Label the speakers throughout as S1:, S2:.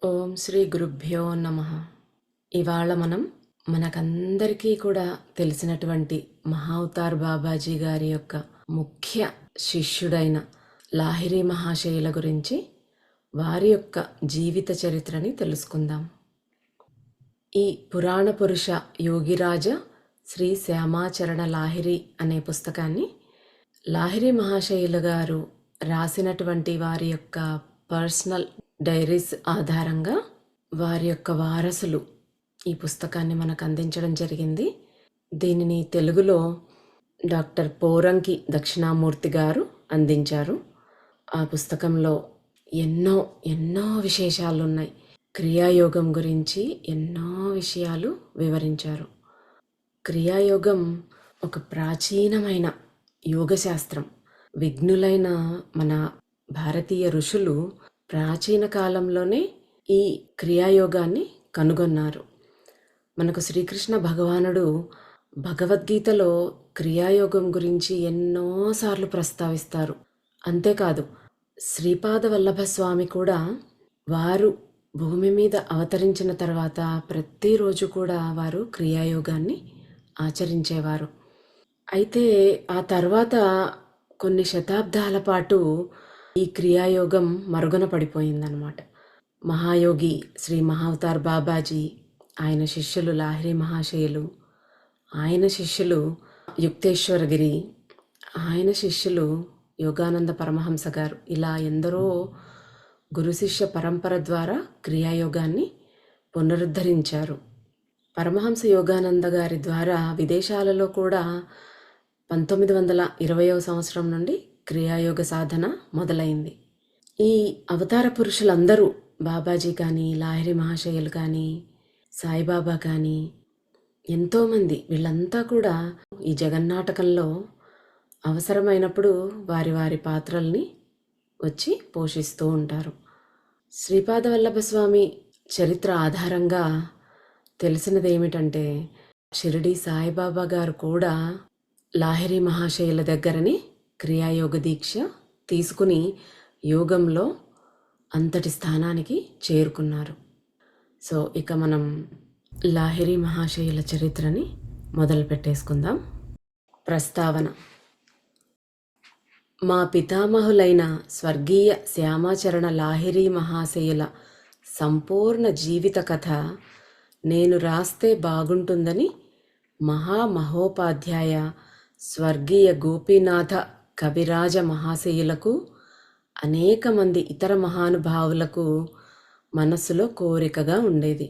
S1: ఓం శ్రీ గురుభ్యో నమః. ఇవాళ మనం మనకందరికీ కూడా తెలిసినటువంటి మహావతార్ బాబాజీ గారి యొక్క ముఖ్య శిష్యుడైన లాహిరి మహాశయుల గురించి, వారి యొక్క జీవిత చరిత్రని తెలుసుకుందాం. ఈ పురాణ పురుష యోగిరాజ శ్రీ శ్యామాచరణ లాహిరి అనే పుస్తకాన్ని లాహిరి మహాశయులు గారు రాసినటువంటి వారి యొక్క పర్సనల్ డైరీస్ ఆధారంగా వారి యొక్క వారసులు ఈ పుస్తకాన్ని మనకు అందించడం జరిగింది. దీనిని తెలుగులో డాక్టర్ పోరంకి దక్షిణామూర్తి గారు అందించారు. ఆ పుస్తకంలో ఎన్నో ఎన్నో విశేషాలు ఉన్నాయి. క్రియాయోగం గురించి ఎన్నో విషయాలు వివరించారు. క్రియాయోగం ఒక ప్రాచీనమైన యోగశాస్త్రం. విఘ్నులైన మన భారతీయ ఋషులు ప్రాచీన కాలంలోనే ఈ క్రియాయోగాన్ని కనుగొన్నారు. మనకు శ్రీకృష్ణ భగవానుడు భగవద్గీతలో క్రియాయోగం గురించి ఎన్నోసార్లు ప్రస్తావిస్తారు. అంతేకాదు, శ్రీపాద వల్లభ స్వామి కూడా వారు భూమి మీద అవతరించిన తర్వాత ప్రతిరోజు కూడా వారు క్రియాయోగాన్ని ఆచరించేవారు. అయితే ఆ తర్వాత కొన్ని శతాబ్దాల పాటు ఈ క్రియాయోగం మరుగున పడిపోయిందనమాట. మహాయోగి శ్రీ మహావతార్ బాబాజీ, ఆయన శిష్యులు లాహిరి మహాశయులు, ఆయన శిష్యులు యుక్తేశ్వరగిరి, ఆయన శిష్యులు యోగానంద పరమహంస గారు, ఇలా ఎందరో గురు శిష్య పరంపర ద్వారా క్రియాయోగాన్ని పునరుద్ధరించారు. పరమహంస యోగానంద గారి ద్వారా విదేశాలలో కూడా 1920వ సంవత్సరం నుండి క్రియాయోగ సాధన మొదలైంది. ఈ అవతార పురుషులందరూ, బాబాజీ కానీ, లాహిరి మహాశయులు కానీ, సాయిబాబా కానీ, ఎంతోమంది, వీళ్ళంతా కూడా ఈ జగన్నాటకంలో అవసరమైనప్పుడు వారి వారి పాత్రల్ని వచ్చి పోషిస్తూ ఉంటారు. శ్రీపాద వల్లభ స్వామి చరిత్ర ఆధారంగా తెలిసినది ఏమిటంటే, షిరిడి సాయిబాబా గారు కూడా లాహిరి మహాశయుల దగ్గరని క్రియాయోగ దీక్ష తీసుకుని యోగంలో అంతటి స్థానానికి చేరుకున్నారు. సో ఇక మనం లాహిరి మహాశయుల చరిత్రని మొదలు పెట్టేసుకుందాం. ప్రస్తావన. మా పితామహులైన స్వర్గీయ శ్యామాచరణ లాహిరి మహాశయుల సంపూర్ణ జీవిత కథ నేను రాస్తే బాగుంటుందని మహామహోపాధ్యాయ స్వర్గీయ గోపీనాథ కవిరాజ మహాశయులకు, అనేక మంది ఇతర మహానుభావులకు మనస్సులో కోరికగా ఉండేది.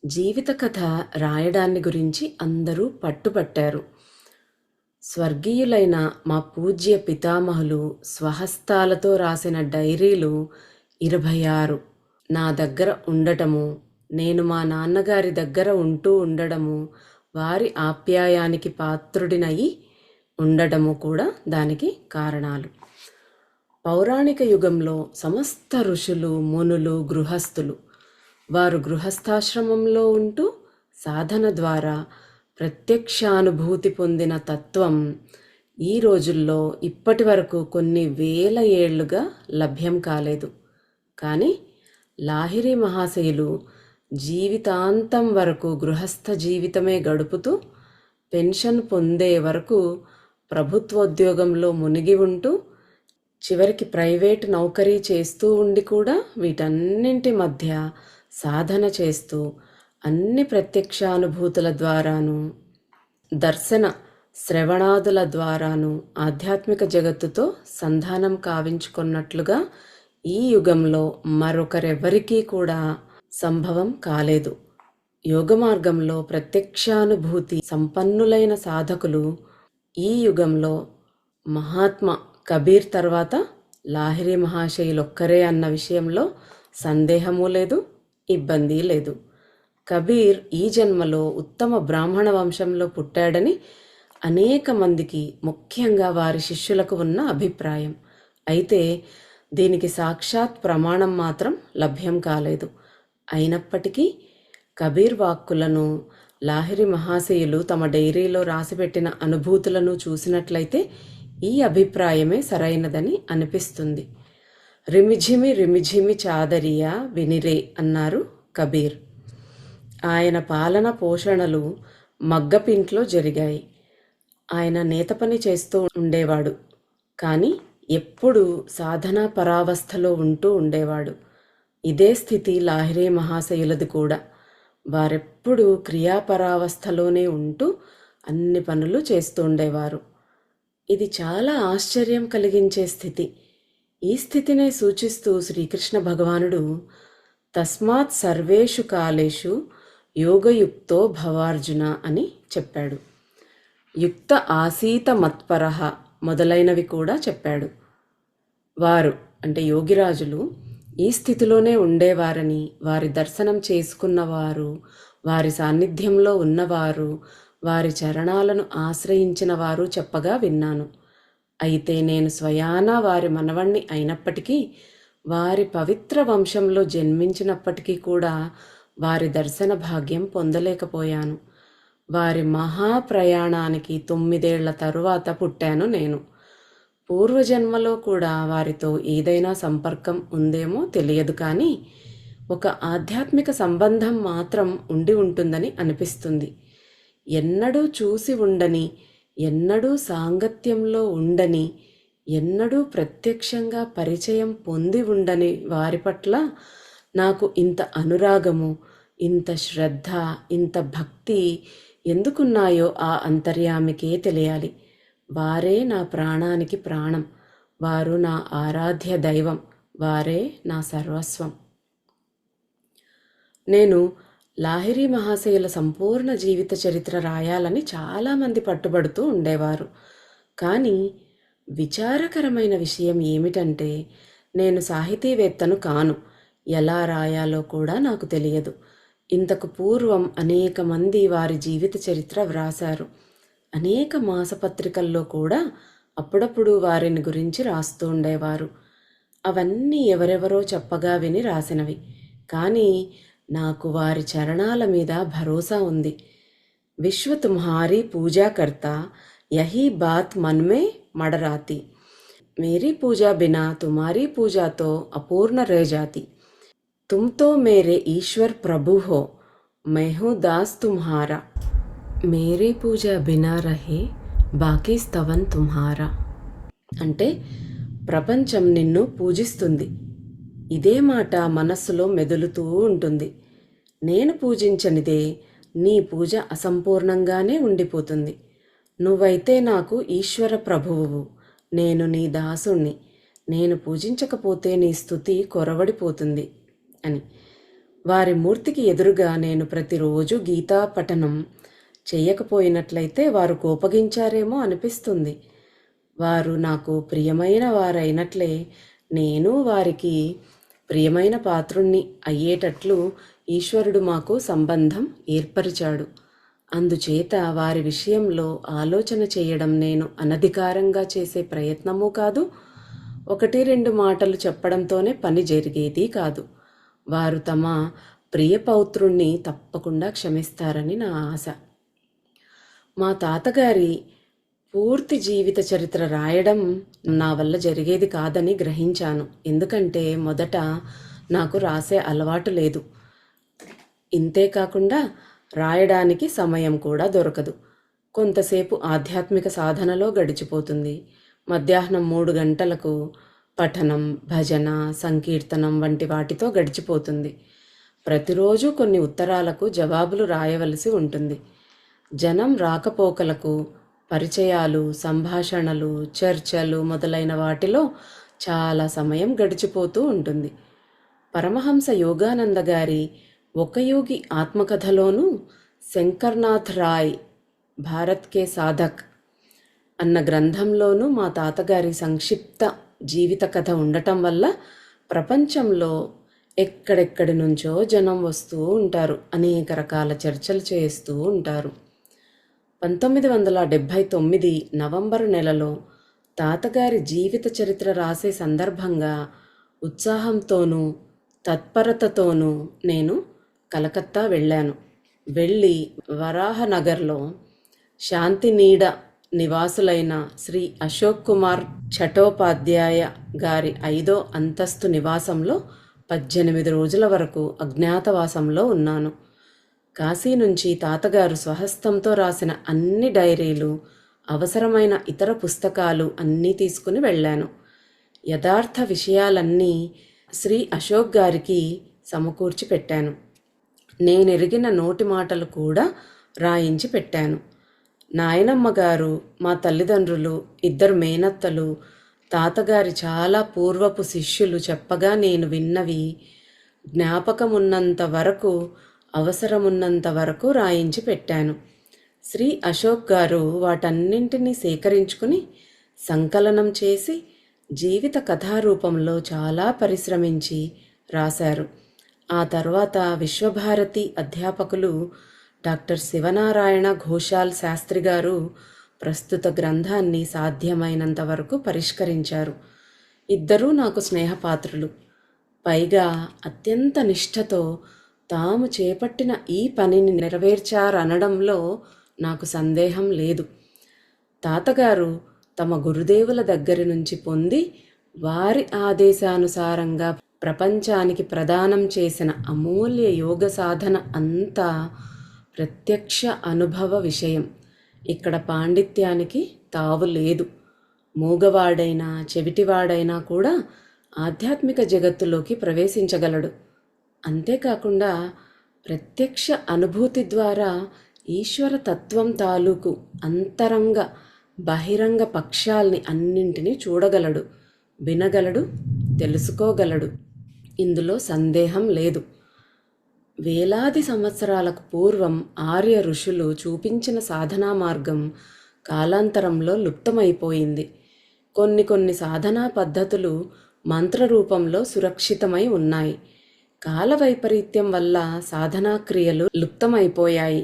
S1: జీవిత కథ రాయడాన్ని గురించి అందరూ పట్టుపట్టారు. స్వర్గీయులైన మా పూజ్య పితామహులు స్వహస్తాలతో రాసిన డైరీలు 26 నా దగ్గర ఉండటము, నేను మా నాన్నగారి దగ్గర ఉంటూ ఉండడము, వారి ఆప్యాయానికి పాత్రుడినయి ఉండడము కూడా దానికి కారణాలు. పౌరాణిక యుగంలో సమస్త ఋషులు, మునులు, గృహస్థులు వారు గృహస్థాశ్రమంలో ఉంటూ సాధన ద్వారా ప్రత్యక్షానుభూతి పొందిన తత్వం ఈ రోజుల్లో ఇప్పటి వరకు కొన్ని వేల ఏళ్లుగా లభ్యం కాలేదు. కానీ లాహిరి మహాశయులు జీవితాంతం వరకు గృహస్థ జీవితమే గడుపుతూ పెన్షన్ పొందే వరకు ప్రభుత్వోద్యోగంలో మునిగి ఉంటూ, చివరికి ప్రైవేట్ నౌకరీ చేస్తూ ఉండి కూడా వీటన్నింటి మధ్య సాధన చేస్తూ అన్ని ప్రత్యక్షానుభూతుల ద్వారాను, దర్శన శ్రవణాదుల ద్వారాను ఆధ్యాత్మిక జగత్తుతో సంధానం కావించుకున్నట్లుగా ఈ యుగంలో మరొకరెవరికీ కూడా సంభవం కాలేదు. యోగ మార్గంలో ప్రత్యక్షానుభూతి సంపన్నులైన సాధకులు ఈ యుగంలో మహాత్మా కబీర్ తర్వాత లాహిరి మహాశయులొక్కరే అన్న విషయంలో సందేహమూ లేదు, ఇబ్బంది లేదు. కబీర్ ఈ జన్మలో ఉత్తమ బ్రాహ్మణ వంశంలో పుట్టాడని అనేక మందికి, ముఖ్యంగా వారి శిష్యులకు ఉన్న అభిప్రాయం. అయితే దీనికి సాక్షాత్ ప్రమాణం మాత్రం లభ్యం కాలేదు. అయినప్పటికీ కబీర్ వాక్కులను, లాహిరి మహాశయులు తమ డైరీలో రాసిపెట్టిన అనుభూతులను చూసినట్లయితే ఈ అభిప్రాయమే సరైనదని అనిపిస్తుంది. రిమిఝిమి రిమిఝిమి చాదరియా వినిరే అన్నారు కబీర్. ఆయన పాలన పోషణలు మగ్గపింట్లో జరిగాయి. ఆయన నేత పని చేస్తూ ఉండేవాడు, కానీ ఎప్పుడూ సాధనా పరావస్థలో ఉంటూ ఉండేవాడు. ఇదే స్థితి లాహిరి మహాశయులది కూడా. వారెప్పుడూ క్రియాపరావస్థలోనే ఉంటూ అన్ని పనులు చేస్తూ ఉండేవారు. ఇది చాలా ఆశ్చర్యం కలిగించే స్థితి. ఈ స్థితినే సూచిస్తూ శ్రీకృష్ణ భగవానుడు తస్మాత్ సర్వేషు కాలేషు యోగయుక్తో భవార్జున అని చెప్పాడు. యుక్త ఆసీత మత్పరః మొదలైనవి కూడా చెప్పాడు. వారు అంటే యోగిరాజులు ఈ స్థితిలోనే ఉండేవారని, వారి దర్శనం చేసుకున్నవారు, వారి సాన్నిధ్యంలో ఉన్నవారు, వారి చరణాలను ఆశ్రయించిన వారు చెప్పగా విన్నాను. అయితే నేను స్వయానా వారి మనవణ్ణి అయినప్పటికీ, వారి పవిత్ర వంశంలో జన్మించినప్పటికీ కూడా వారి దర్శన భాగ్యం పొందలేకపోయాను. వారి మహాప్రయాణానికి 9 ఏళ్ల తరువాత పుట్టాను నేను. పూర్వజన్మలో కూడా వారితో ఏదైనా సంపర్కం ఉందేమో తెలియదు, కానీ ఒక ఆధ్యాత్మిక సంబంధం మాత్రం ఉండి ఉంటుందని అనిపిస్తుంది. ఎన్నడూ చూసి ఉండని, ఎన్నడూ సాంగత్యంలో ఉండని, ఎన్నడూ ప్రత్యక్షంగా పరిచయం పొంది ఉండని వారి పట్ల నాకు ఇంత అనురాగము, ఇంత శ్రద్ధ, ఇంత భక్తి ఎందుకున్నాయో ఆ అంతర్యామికే తెలియాలి. వారే నా ప్రాణానికి ప్రాణం, వారు నా ఆరాధ్య దైవం, వారే నా సర్వస్వం. నేను లాహిరి మహాశయుల సంపూర్ణ జీవిత చరిత్ర రాయాలని చాలామంది పట్టుబడుతూ ఉండేవారు. కానీ విచారకరమైన విషయం ఏమిటంటే, నేను సాహితీవేత్తను కాను, ఎలా రాయాలో కూడా నాకు తెలియదు. ఇంతకు పూర్వం అనేక మంది వారి జీవిత చరిత్ర వ్రాశారు. అనేక మాసపత్రికల్లో కూడా అప్పుడప్పుడు వారిని గురించి రాస్తూ ఉండేవారు. అవన్నీ ఎవరెవరో చెప్పగా విని రాసినవి. కానీ నాకు వారి చరణాల మీద భరోసా ఉంది. విశ్వ తుమ్హారీ పూజా కర్తా, యహీ బాత్ మన్మే మడరాతి. మేరీ పూజా బినా తుమారీ పూజాతో అపూర్ణ రह जाती. तुम तो मेरे ईश्वर प्रभु हो, मैं हूँ दास तुम्हारा. మేరీ పూజ బినా రహే బాకీ స్తవన్ తుమ్హారా. అంటే ప్రపంచం నిన్ను పూజిస్తుంది. ఇదే మాట మనస్సులో మెదులుతూ ఉంటుంది. నేను పూజించనిదే నీ పూజ అసంపూర్ణంగానే ఉండిపోతుంది. నువ్వైతే నాకు ఈశ్వర ప్రభువువు, నేను నీ దాసుణ్ణి. నేను పూజించకపోతే నీ స్తుతి కొరవడిపోతుంది అని. వారి మూర్తికి ఎదురుగా నేను ప్రతిరోజు గీతా పఠనం చేయకపోయినట్లయితే వారు కోపగించారేమో అనిపిస్తుంది. వారు నాకు ప్రియమైన వారైనట్లే నేను వారికి ప్రియమైన పాత్రుణ్ణి అయ్యేటట్లు ఈశ్వరుడు మాకు సంబంధం ఏర్పరిచాడు. అందుచేత వారి విషయంలో ఆలోచన చేయడం నేను అనధికారంగా చేసే ప్రయత్నమూ కాదు, 1-2 మాటలు చెప్పడంతోనే పని జరిగేది కాదు. వారు తమ ప్రియ పౌత్రుణ్ణి తప్పకుండా క్షమిస్తారని నా ఆశ. మా తాతగారి పూర్తి జీవిత చరిత్ర రాయడం నా వల్ల జరిగేది కాదని గ్రహించాను. ఎందుకంటే మొదట నాకు రాసే అలవాటు లేదు. ఇంతే కాకుండా రాయడానికి సమయం కూడా దొరకదు. కొంతసేపు ఆధ్యాత్మిక సాధనలో గడిచిపోతుంది. మధ్యాహ్నం 3 గంటలకు పఠనం, భజన, సంకీర్తనం వంటి వాటితో గడిచిపోతుంది. ప్రతిరోజు కొన్ని ఉత్తరాలకు జవాబులు రాయవలసి ఉంటుంది. జనం రాకపోకలకు, పరిచయాలు, సంభాషణలు, చర్చలు మొదలైన వాటిలో చాలా సమయం గడిచిపోతూ ఉంటుంది. పరమహంస యోగానంద గారి ఒక యోగి ఆత్మకథలోనూ శంకర్నాథ్ రాయ్ భారత్ కే సాధక్ అన్న గ్రంథంలోనూ మా తాతగారి సంక్షిప్త జీవిత కథ ఉండటం వల్ల ప్రపంచంలో ఎక్కడెక్కడి నుంచో జనం వస్తూ ఉంటారు, అనేక రకాల చర్చలు చేస్తూ ఉంటారు. 1979 నవంబరు నెలలో తాతగారి జీవిత చరిత్ర రాసే సందర్భంగా ఉత్సాహంతోనూ తత్పరతతోనూ నేను కలకత్తా వెళ్ళాను. వెళ్ళి వరాహనగర్లో శాంతినీడ నివాసులైన శ్రీ అశోక్ కుమార్ చటోపాధ్యాయ గారి 5వ అంతస్తు నివాసంలో 18 రోజుల వరకు అజ్ఞాతవాసంలో ఉన్నాను. కాశీ నుంచి తాతగారు స్వహస్తంతో రాసిన అన్ని డైరీలు, అవసరమైన ఇతర పుస్తకాలు అన్నీ తీసుకుని వెళ్ళాను. యథార్థ విషయాలన్నీ శ్రీ అశోక్ గారికి సమకూర్చి పెట్టాను. నేనెరిగిన నోటి మాటలు కూడా రాయించి పెట్టాను. నాయనమ్మ గారు, మా తల్లిదండ్రులు, 2 మేనత్తలు, తాతగారి చాలా పూర్వపు శిష్యులు చెప్పగా నేను విన్నవి జ్ఞాపకమున్నంత వరకు, అవసరమున్నంత వరకు రాయించి పెట్టాను. శ్రీ అశోక్ గారు వాటన్నింటినీ సేకరించుకుని సంకలనం చేసి జీవిత కథారూపంలో చాలా పరిశ్రమించి రాశారు. ఆ తర్వాత విశ్వభారతి అధ్యాపకులు డాక్టర్ శివనారాయణ ఘోషాల్ శాస్త్రి గారు ప్రస్తుత గ్రంథాన్ని సాధ్యమైనంత వరకు పరిష్కరించారు. ఇద్దరూ నాకు స్నేహపాత్రులు. పైగా అత్యంత నిష్ఠతో తాము చేపట్టిన ఈ పనిని నెరవేర్చారనడంలో నాకు సందేహం లేదు. తాతగారు తమ గురుదేవుల దగ్గరి నుంచి పొంది వారి ఆదేశానుసారంగా ప్రపంచానికి ప్రదానం చేసిన అమూల్య యోగ సాధన అంతా ప్రత్యక్ష అనుభవ విషయం. ఇక్కడ పాండిత్యానికి తావు లేదు. మూగవాడైనా చెవిటివాడైనా కూడా ఆధ్యాత్మిక జగత్తులోకి ప్రవేశించగలడు. అంతేకాకుండా ప్రత్యక్ష అనుభూతి ద్వారా ఈశ్వర తత్వం తాలూకు అంతరంగ బహిరంగ పక్షాల్ని అన్నింటినీ చూడగలడు, వినగలడు, తెలుసుకోగలడు. ఇందులో సందేహం లేదు. వేలాది సంవత్సరాలకు పూర్వం ఆర్య ఋషులు చూపించిన సాధనా మార్గం కాలాంతరంలో లుప్తమైపోయింది. కొన్ని సాధనా పద్ధతులు మంత్రరూపంలో సురక్షితమై ఉన్నాయి. కాల వైపరీత్యం వల్ల సాధనా క్రియలు లుప్తమైపోయాయి.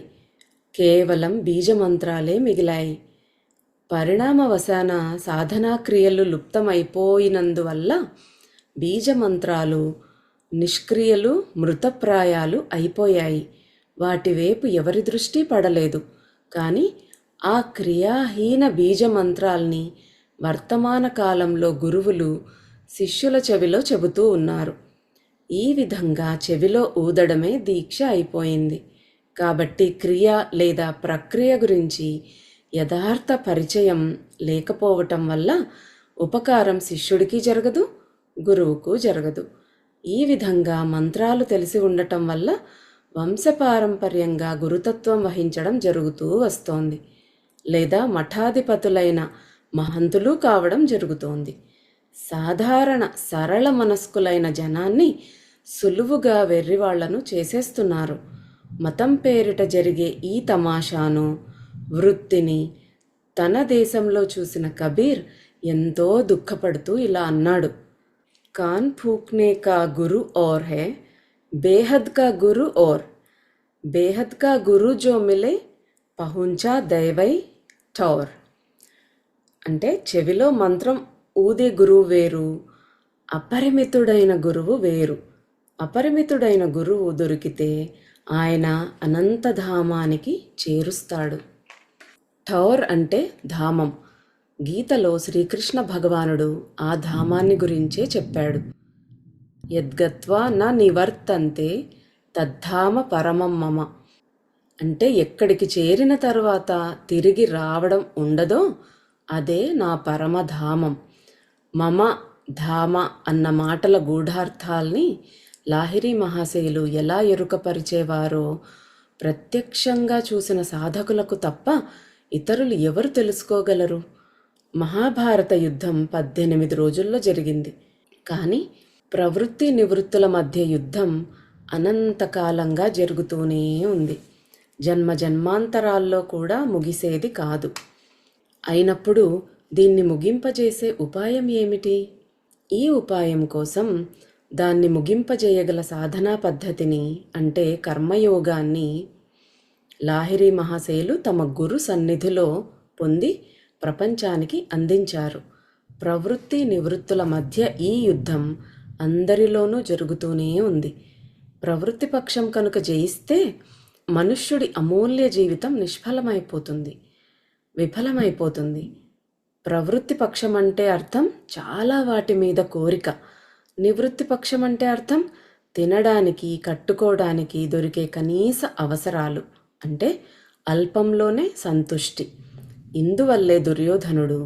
S1: కేవలం బీజమంత్రాలే మిగిలాయి. పరిణామవశాన సాధనా క్రియలు లుప్తమైపోయినందువల్ల బీజమంత్రాలు నిష్క్రియలు, మృతప్రాయాలు అయిపోయాయి. వాటివైపు ఎవరి దృష్టి పడలేదు. కానీ ఆ క్రియాహీన బీజమంత్రాల్ని వర్తమాన కాలంలో గురువులు శిష్యుల చెవిలో చెబుతూ ఉన్నారు. ఈ విధంగా చెవిలో ఊదడమే దీక్ష అయిపోయింది. కాబట్టి క్రియ లేదా ప్రక్రియ గురించి యథార్థ పరిచయం లేకపోవటం వల్ల ఉపకారం శిష్యుడికి జరగదు, గురువుకు జరగదు. ఈ విధంగా మంత్రాలు తెలిసి ఉండటం వల్ల వంశపారంపర్యంగా గురుతత్వం వహించడం జరుగుతూ వస్తోంది. లేదా మఠాధిపతులైన మహంతులు కావడం జరుగుతోంది. సాధారణ సరళ మనస్కులైన జనాన్ని సులువుగా వెర్రివాళ్లను చేసేస్తున్నారు. మతం పేరిట జరిగే ఈ తమాషాను, వృత్తిని తన దేశంలో చూసిన కబీర్ ఎంతో దుఃఖపడుతూ ఇలా అన్నాడు: కాన్ ఫూక్నే కా గురు ఔర్ హై, బేహద్ కా గురు ఔర్, బేహద్ కా గురు జో మిలే పహుంచా దైవై ఠౌర్. అంటే చెవిలో మంత్రం ఊదే గురువు వేరు, అపరిమితుడైన గురువు వేరు. అపరిమితుడైన గురువు దొరికితే ఆయన అనంతధామానికి చేరుస్తాడు. ఠౌర్ అంటే ధామం. గీతలో శ్రీకృష్ణ భగవానుడు ఆ ధామాన్ని గురించే చెప్పాడు. యద్గత్వా న నివర్తంతే తద్ధామ పరమం మమ. అంటే ఎక్కడికి చేరిన తర్వాత తిరిగి రావడం ఉండదో అదే నా పరమధామం. మమ ధామ అన్న మాటల గూఢార్థాల్ని లాహిరి మహాశయులు ఎలా ఎరుకపరిచేవారో ప్రత్యక్షంగా చూసిన సాధకులకు తప్ప ఇతరులు ఎవరు తెలుసుకోగలరు? మహాభారత యుద్ధం 18 రోజుల్లో జరిగింది. కానీ ప్రవృత్తి నివృత్తుల మధ్య యుద్ధం అనంతకాలంగా జరుగుతూనే ఉంది. జన్మ జన్మాంతరాల్లో కూడా ముగిసేది కాదు. అయినప్పుడు దీన్ని ముగింపజేసే ఉపాయం ఏమిటి? ఈ ఉపాయం కోసం దాన్ని ముగింపజేయగల సాధనా పద్ధతిని, అంటే కర్మయోగాన్ని లాహిరి మహాశయులు తమ గురు సన్నిధిలో పొంది ప్రపంచానికి అందించారు. ప్రవృత్తి నివృత్తుల మధ్య ఈ యుద్ధం అందరిలోనూ జరుగుతూనే ఉంది. ప్రవృత్తి పక్షం కనుక జయిస్తే మనుష్యుడి అమూల్య జీవితం నిష్ఫలమైపోతుంది. విఫలమైపోతుంది. ప్రవృత్తి పక్షం అంటే అర్థం చాలా వాటి మీద కోరిక. నివృత్తి పక్షం అంటే అర్థం తినడానికి, కట్టుకోవడానికి దొరికే కనీస అవసరాలు, అంటే అల్పంలోనే సంతుష్టి. ఇందువల్లే దుర్యోధనుడు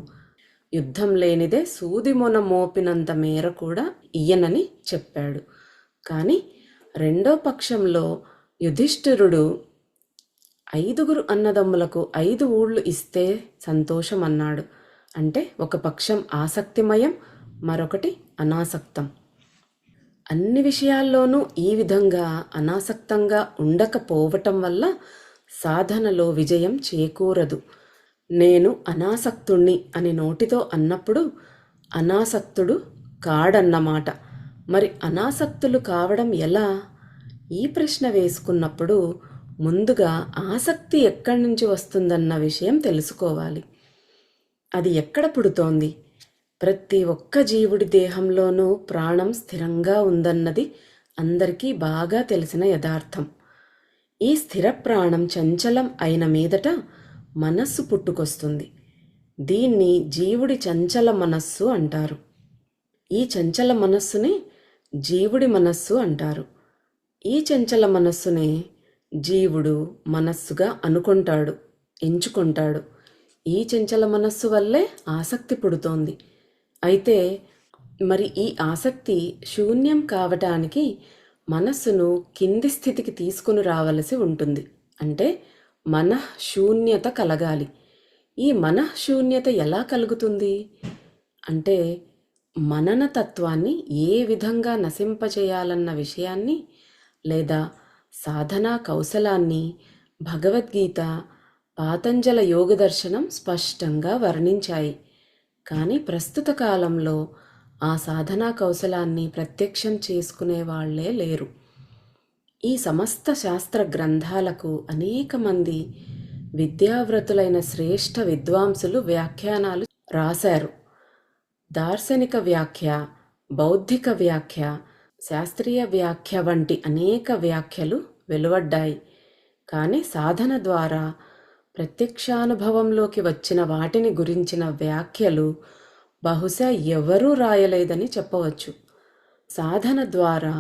S1: యుద్ధం లేనిదే సూదిమొన మోపినంత మేర కూడా ఇయ్యనని చెప్పాడు. కానీ రెండో పక్షంలో యుధిష్ఠిరుడు 5 అన్నదమ్ములకు 5 ఊళ్ళు ఇస్తే సంతోషం అన్నాడు. అంటే ఒక పక్షం ఆసక్తిమయం, మరొకటి అనాసక్తం. అన్ని విషయాల్లోనూ ఈ విధంగా అనాసక్తంగా ఉండకపోవటం వల్ల సాధనలో విజయం చేకూరదు. నేను అనాసక్తుణ్ణి అని నోటితో అన్నప్పుడు అనాసక్తుడు కాడన్నమాట. మరి అనాసక్తులు కావడం ఎలా? ఈ ప్రశ్న వేసుకున్నప్పుడు ముందుగా ఆసక్తి ఎక్కడి నుంచి వస్తుందన్న విషయం తెలుసుకోవాలి. అది ఎక్కడ పుడుతోంది? ప్రతి ఒక్క జీవుడి దేహంలోనూ ప్రాణం స్థిరంగా ఉందన్నది అందరికీ బాగా తెలిసిన యథార్థం. ఈ స్థిర ప్రాణం చంచలం అయిన మీదట మనస్సు పుట్టుకొస్తుంది. దీన్ని జీవుడి చంచల మనస్సు అంటారు. ఈ చంచల మనస్సుని జీవుడి మనస్సు అంటారు. ఈ చంచల మనస్సునే జీవుడు మనస్సుగా అనుకుంటాడు, ఎంచుకుంటాడు. ఈ చంచల మనస్సు వల్లే ఆసక్తి పుడుతోంది. అయితే మరి ఈ ఆసక్తి శూన్యం కావటానికి మనస్సును కింది స్థితికి తీసుకుని రావలసి ఉంటుంది. అంటే మనఃశూన్యత కలగాలి. ఈ మనఃశూన్యత ఎలా కలుగుతుంది అంటే మననతత్వాన్ని ఏ విధంగా నశింపచేయాలన్న విషయాన్ని లేదా సాధనా కౌశలాన్ని భగవద్గీత, పాతంజల యోగదర్శనం స్పష్టంగా వర్ణించాయి. కానీ ప్రస్తుత కాలంలో ఆ సాధనా కౌశలాన్ని ప్రత్యక్షం చేసుకునే వాళ్లే లేరు. ఈ సమస్త శాస్త్ర గ్రంథాలకు అనేక మంది విద్యావ్రతులైన శ్రేష్ఠ విద్వాంసులు వ్యాఖ్యానాలు రాశారు. దార్శనిక వ్యాఖ్య, బౌద్ధిక వ్యాఖ్య, శాస్త్రీయ వ్యాఖ్య వంటి అనేక వ్యాఖ్యలు వెలువడ్డాయి. కానీ సాధన ద్వారా ప్రత్యక్షానుభవంలోకి వచ్చిన వాటిని గురించిన వ్యాఖ్యలు బహుశా ఎవరూ రాయలేదని చెప్పవచ్చు. సాధన ద్వారా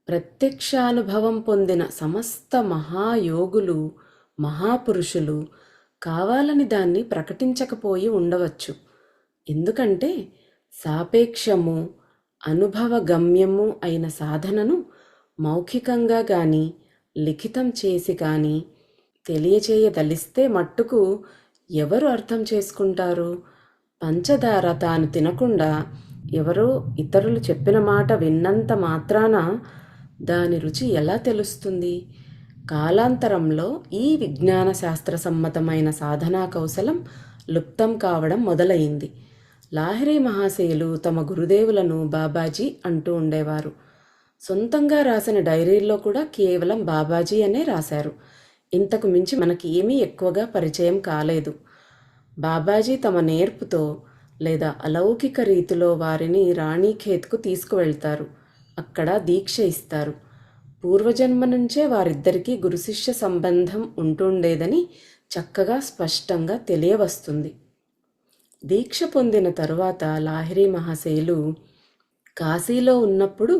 S1: ప్రత్యక్షానుభవం పొందిన సమస్త మహాయోగులు, మహాపురుషులు కావాలని దాన్ని ప్రకటించకపోయి ఉండవచ్చు. ఎందుకంటే సాపేక్షము, అనుభవగమ్యము అయిన సాధనను మౌఖికంగా కానీ లిఖితం చేసి కానీ తెలియచేయదలిస్తే మట్టుకు ఎవరు అర్థం చేసుకుంటారు? పంచదార తాను తినకుండా ఎవరో ఇతరులు చెప్పిన మాట విన్నంత మాత్రాన దాని రుచి ఎలా తెలుస్తుంది? కాలాంతరంలో ఈ విజ్ఞాన శాస్త్ర సమ్మతమైన సాధనా కౌశలం లుప్తం కావడం మొదలైంది. లాహిరి మహాశయులు తమ గురుదేవులను బాబాజీ అంటూ ఉండేవారు. సొంతంగా రాసిన డైరీల్లో కూడా కేవలం బాబాజీ అనే రాశారు. ఇంతకు మించి మనకి ఏమీ ఎక్కువగా పరిచయం కాలేదు. బాబాజీ తమ నేర్పుతో లేదా అలౌకిక రీతిలో వారిని రాణీఖేత్కు తీసుకువెళ్తారు. అక్కడ దీక్ష ఇస్తారు. పూర్వజన్మ నుంచే వారిద్దరికీ గురుశిష్య సంబంధం ఉంటుండేదని చక్కగా స్పష్టంగా తెలియవస్తుంది. దీక్ష పొందిన తరువాత లాహిరి మహాశయులు కాశీలో ఉన్నప్పుడు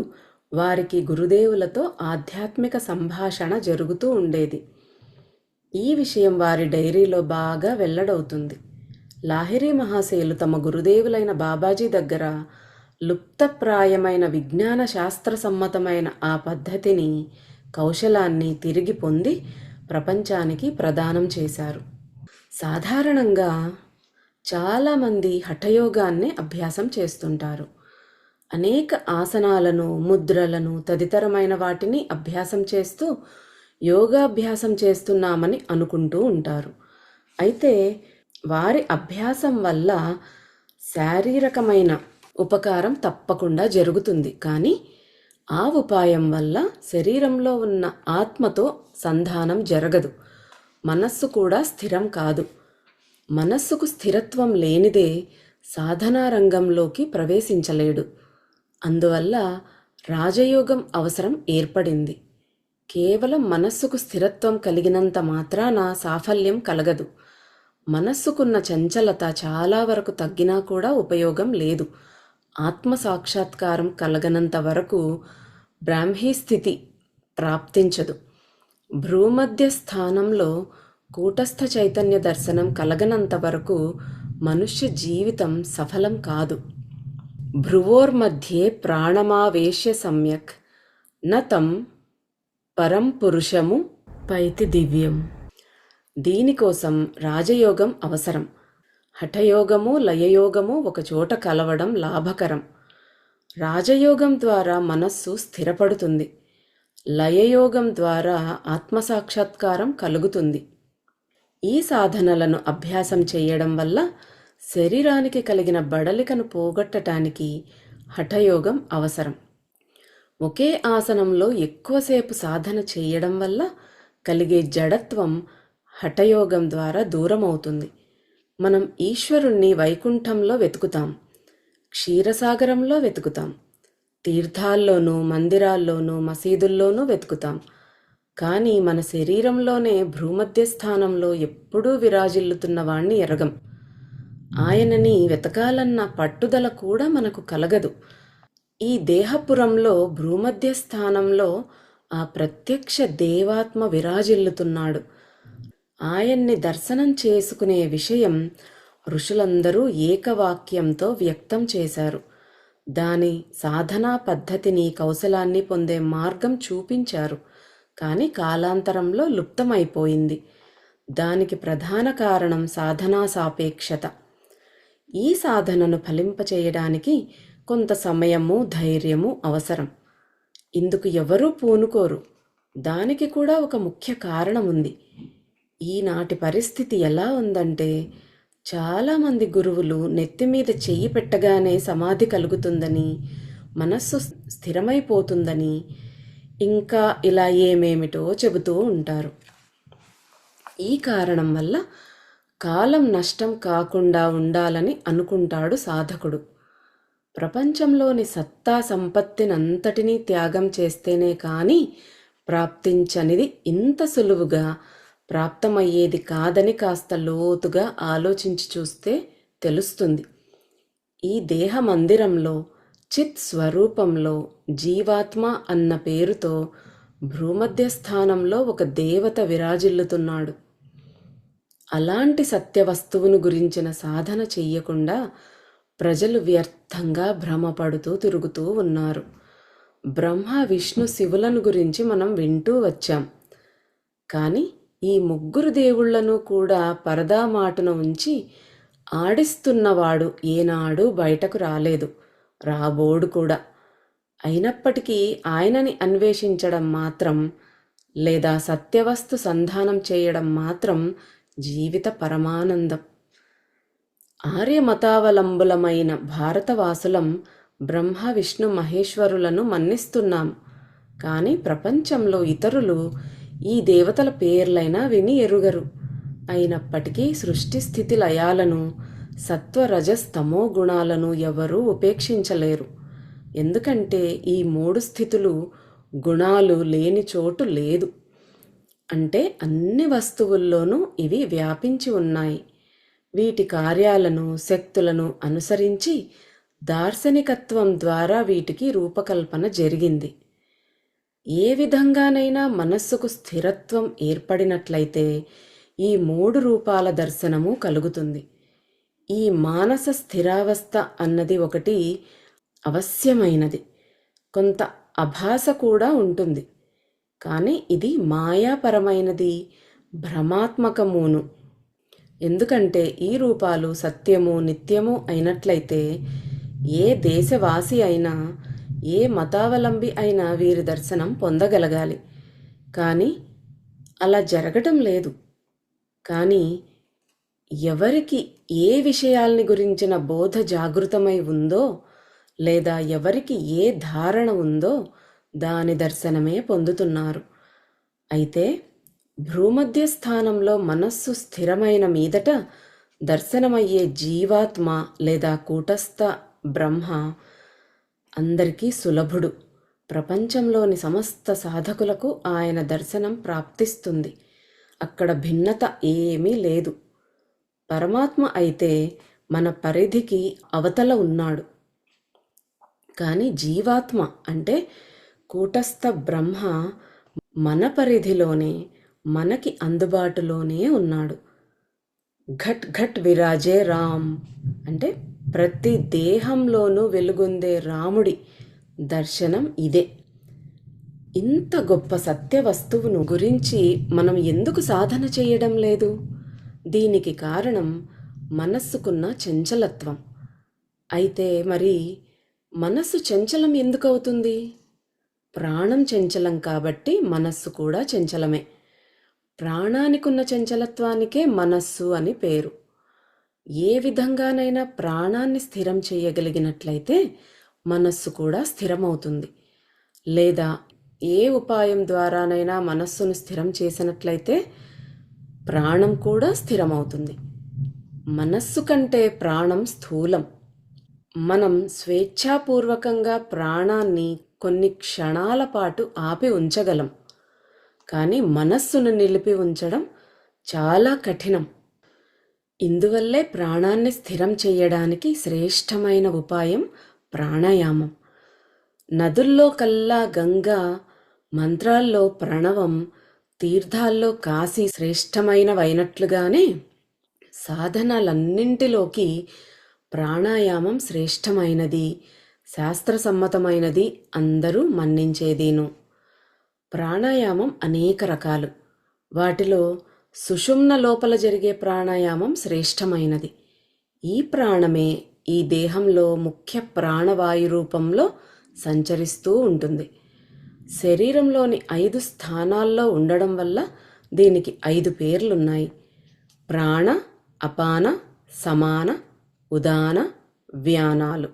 S1: వారికి గురుదేవులతో ఆధ్యాత్మిక సంభాషణ జరుగుతూ ఉండేది. ఈ విషయం వారి డైరీలో బాగా వెల్లడవుతుంది. లాహిరి మహాశయులు తమ గురుదేవులైన బాబాజీ దగ్గర లుప్తప్రాయమైన విజ్ఞాన శాస్త్ర సమ్మతమైన ఆ పద్ధతిని, కౌశలాన్ని తిరిగి పొంది ప్రపంచానికి ప్రదానం చేశారు. సాధారణంగా చాలామంది హఠయోగాన్ని అభ్యాసం చేస్తుంటారు. అనేక ఆసనాలను, ముద్రలను తదితరమైన వాటిని అభ్యాసం చేస్తూ యోగాభ్యాసం చేస్తున్నామని అనుకుంటూ ఉంటారు. అయితే వారి అభ్యాసం వల్ల శారీరకమైన ఉపకారం తప్పకుండా జరుగుతుంది. కానీ ఆ ఉపాయం వల్ల శరీరంలో ఉన్న ఆత్మతో సంధానం జరగదు. మనస్సు కూడా స్థిరం కాదు. మనస్సుకు స్థిరత్వం లేనిదే సాధనా రంగంలోకి ప్రవేశించలేడు. అందువల్ల రాజయోగం అవసరం ఏర్పడింది. కేవలం మనస్సుకు స్థిరత్వం కలిగినంత మాత్రాన సాఫల్యం కలగదు. మనస్సుకున్న చంచలత చాలా వరకు తగ్గినా కూడా ఉపయోగం లేదు. ఆత్మ సాక్షాత్కారం కలగనంత వరకు బ్రాహ్మీ స్థితి ప్రాప్తించదు. భ్రూమధ్య స్థానంలో కూటస్థ చైతన్య దర్శనం కలగనంత వరకు మనుష్య జీవితం సఫలం కాదు. భ్రువోర్మధ్యే ప్రాణమావేశ్య సమ్యక్ నతం పరం పురుషము పైతి దివ్యం. దీనికోసం రాజయోగం అవసరం. హఠయోగము లయయోగము ఒకచోట కలవడం లాభకరం. రాజయోగం ద్వారా మనస్సు స్థిరపడుతుంది. లయయోగం ద్వారా ఆత్మసాక్షాత్కారం కలుగుతుంది. ఈ సాధనలను అభ్యాసం చేయడం వల్ల శరీరానికి కలిగిన బడలికను పోగొట్టడానికి హఠయోగం అవసరం. ఒకే ఆసనంలో ఎక్కువసేపు సాధన చేయడం వల్ల కలిగే జడత్వం హఠయోగం ద్వారా దూరమవుతుంది. మనం ఈశ్వరుణ్ణి వైకుంఠంలో వెతుకుతాం, క్షీరసాగరంలో వెతుకుతాం, తీర్థాల్లోనూ మందిరాల్లోనూ మసీదుల్లోనూ వెతుకుతాం. కానీ మన శరీరంలోనే భ్రూమధ్య స్థానంలో ఎప్పుడూ విరాజిల్లుతున్న వాణ్ణి ఎరగం. ఆయనని వెతకాలన్న పట్టుదల కూడా మనకు కలగదు. ఈ దేహపురంలో భ్రూమధ్య స్థానంలో ఆ ప్రత్యక్ష దేవాత్మ విరాజిల్లుతున్నాడు. ఆయన్ని దర్శనం చేసుకునే విషయం ఋషులందరూ ఏకవాక్యంతో వ్యక్తం చేశారు. దాని సాధనా పద్ధతిని, కౌశలాన్ని పొందే మార్గం చూపించారు. కానీ కాలాంతరంలో లుప్తమైపోయింది. దానికి ప్రధాన కారణం సాధనా సాపేక్షత. ఈ సాధనను ఫలింపచేయడానికి కొంత సమయము, ధైర్యము అవసరం. ఇందుకు ఎవరూ పూనుకోరు. దానికి కూడా ఒక ముఖ్య కారణం ఉంది. ఈనాటి పరిస్థితి ఎలా ఉందంటే, చాలామంది గురువులు నెత్తిమీద చెయ్యి పెట్టగానే సమాధి కలుగుతుందని, మనస్సు స్థిరమైపోతుందని, ఇంకా ఇలా ఏమేమిటో చెబుతూ ఉంటారు. ఈ కారణం వల్ల కాలం నష్టం కాకుండా ఉండాలని అనుకుంటాడు సాధకుడు. ప్రపంచంలోని సత్తా సంపత్తినంతటినీ త్యాగం చేస్తేనే కానీ ప్రాప్తించనిది ఇంత సులువుగా ప్రాప్తమయ్యేది కాదని కాస్త లోతుగా ఆలోచించి చూస్తే తెలుస్తుంది. ఈ దేహ మందిరంలో, చిత్ స్వరూపంలో జీవాత్మ అన్న పేరుతో భ్రూమధ్య స్థానంలో ఒక దేవత విరాజిల్లుతున్నాడు. అలాంటి సత్యవస్తువును గురించిన సాధన చెయ్యకుండా ప్రజలు వ్యర్థంగా భ్రమపడుతూ తిరుగుతూ ఉన్నారు. బ్రహ్మ, విష్ణు, శివులను గురించి మనం వింటూ వచ్చాం. కానీ ఈ ముగ్గురు దేవుళ్లను కూడా పరదా మాటున ఉంచి ఆడిస్తున్నవాడు ఏనాడు బయటకు రాలేదు, రాబోడు కూడా. అయినప్పటికీ ఆయనని అన్వేషించడం మాత్రం, లేదా సత్యవస్తు సంధానం చేయడం మాత్రం జీవిత పరమానందం. ఆర్యమతావలంబులమైన భారతవాసులం బ్రహ్మ, విష్ణు, మహేశ్వరులను మన్నిస్తున్నాం. కానీ ప్రపంచంలో ఇతరులు ఈ దేవతల పేర్లైనా విని ఎరుగరు. అయినప్పటికీ సృష్టి స్థితి లయాలను, సత్వ రజస్తమో గుణాలను ఎవరూ ఉపేక్షించలేరు. ఎందుకంటే ఈ మూడు స్థితులు, గుణాలు లేని చోటు లేదు. అంటే అన్ని వస్తువుల్లోనూ ఇవి వ్యాపించి ఉన్నాయి. వీటి కార్యాలను, శక్తులను అనుసరించి దార్శనికత్వం ద్వారా వీటికి రూపకల్పన జరిగింది. ఏ విధంగానైనా మనస్సుకు స్థిరత్వం ఏర్పడినట్లయితే ఈ మూడు రూపాల దర్శనము కలుగుతుంది. ఈ మానస స్థిరావస్థ అన్నది ఒకటి అవశ్యమైనది. కొంత అభాస కూడా ఉంటుంది. కానీ ఇది మాయాపరమైనది, భ్రమాత్మకమును. ఎందుకంటే ఈ రూపాలు సత్యము, నిత్యము అయినట్లయితే ఏ దేశవాసి అయినా, ఏ మతావలంబి అయినా వీరి దర్శనం పొందగలగాలి. కానీ అలా జరగటం లేదు. కానీ ఎవరికి ఏ విషయాల్ని గురించిన బోధ జాగృతమై ఉందో, లేదా ఎవరికి ఏ ధారణ ఉందో దాని దర్శనమే పొందుతున్నారు. అయితే భ్రూమధ్య స్థానంలో మనస్సు స్థిరమైన మీదట దర్శనమయ్యే జీవాత్మ లేదా కూటస్థ బ్రహ్మ అందరికీ సులభుడు. ప్రపంచంలోని సమస్త సాధకులకు ఆయన దర్శనం ప్రాప్తిస్తుంది. అక్కడ భిన్నత ఏమీ లేదు. పరమాత్మ అయితే మన పరిధికి అవతల ఉన్నాడు. కానీ జీవాత్మ అంటే కూటస్థ బ్రహ్మ మన పరిధిలోనే, మనకి అందుబాటులోనే ఉన్నాడు. ఘట్ ఘట్ విరాజే రామ్ అంటే ప్రతి దేహంలోనూ వెలుగొందే రాముడి దర్శనం ఇదే. ఇంత గొప్ప సత్య వస్తువును గురించి మనం ఎందుకు సాధన చేయడం లేదు? దీనికి కారణం మనస్సుకున్న చంచలత్వం. అయితే మరి మనస్సు చంచలం ఎందుకు అవుతుంది? ప్రాణం చంచలం కాబట్టి మనస్సు కూడా చంచలమే. ప్రాణానికున్న చంచలత్వానికే మనస్సు అని పేరు. ఏ విధంగానైనా ప్రాణాన్ని స్థిరం చేయగలిగినట్లయితే మనస్సు కూడా స్థిరమవుతుంది. లేదా ఏ ఉపాయం ద్వారానైనా మనస్సును స్థిరం చేసినట్లయితే ప్రాణం కూడా స్థిరమవుతుంది. మనస్సు కంటే ప్రాణం స్థూలం. మనం స్వేచ్ఛాపూర్వకంగా ప్రాణాన్ని కొన్ని క్షణాల పాటు ఆపి ఉంచగలం, కానీ మనస్సును నిలిపి ఉంచడం చాలా కఠినం. ఇందువల్లే ప్రాణాన్ని స్థిరం చేయడానికి శ్రేష్టమైన ఉపాయం ప్రాణాయామం. నదుల్లో కల్లా గంగా, మంత్రాల్లో ప్రణవం, తీర్థాల్లో కాశీ శ్రేష్టమైనవైనట్లుగానే సాధనలన్నింటిలోకి ప్రాణాయామం శ్రేష్టమైనది, శాస్త్రసమ్మతమైనది, అందరూ మన్నించేదీను. ప్రాణాయామం అనేక రకాలు. వాటిలో సుషుమ్న లోపల జరిగే ప్రాణాయామం శ్రేష్టమైనది. ఈ ప్రాణమే ఈ దేహంలో ముఖ్య ప్రాణవాయు రూపంలో సంచరిస్తూ ఉంటుంది. శరీరంలోని 5 స్థానాల్లో ఉండడం వల్ల దీనికి 5 పేర్లున్నాయి: ప్రాణ, అపాన, సమాన, ఉదాన, వ్యానాలు.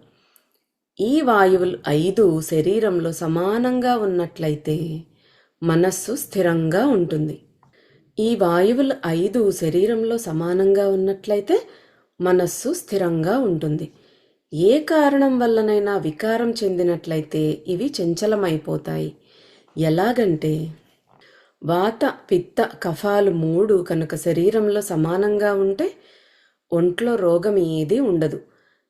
S1: ఈ వాయువులు 5 శరీరంలో సమానంగా ఉన్నట్లయితే మనస్సు స్థిరంగా ఉంటుంది. ఈ వాయువులు 5 శరీరంలో సమానంగా ఉన్నట్లయితే మనస్సు స్థిరంగా ఉంటుంది. ఏ కారణం వల్లనైనా వికారం చెందినట్లయితే ఇవి చంచలమైపోతాయి. ఎలాగంటే వాత, పిత్త, కఫాలు 3 కనుక శరీరంలో సమానంగా ఉంటే ఒంట్లో రోగం ఏదీ ఉండదు.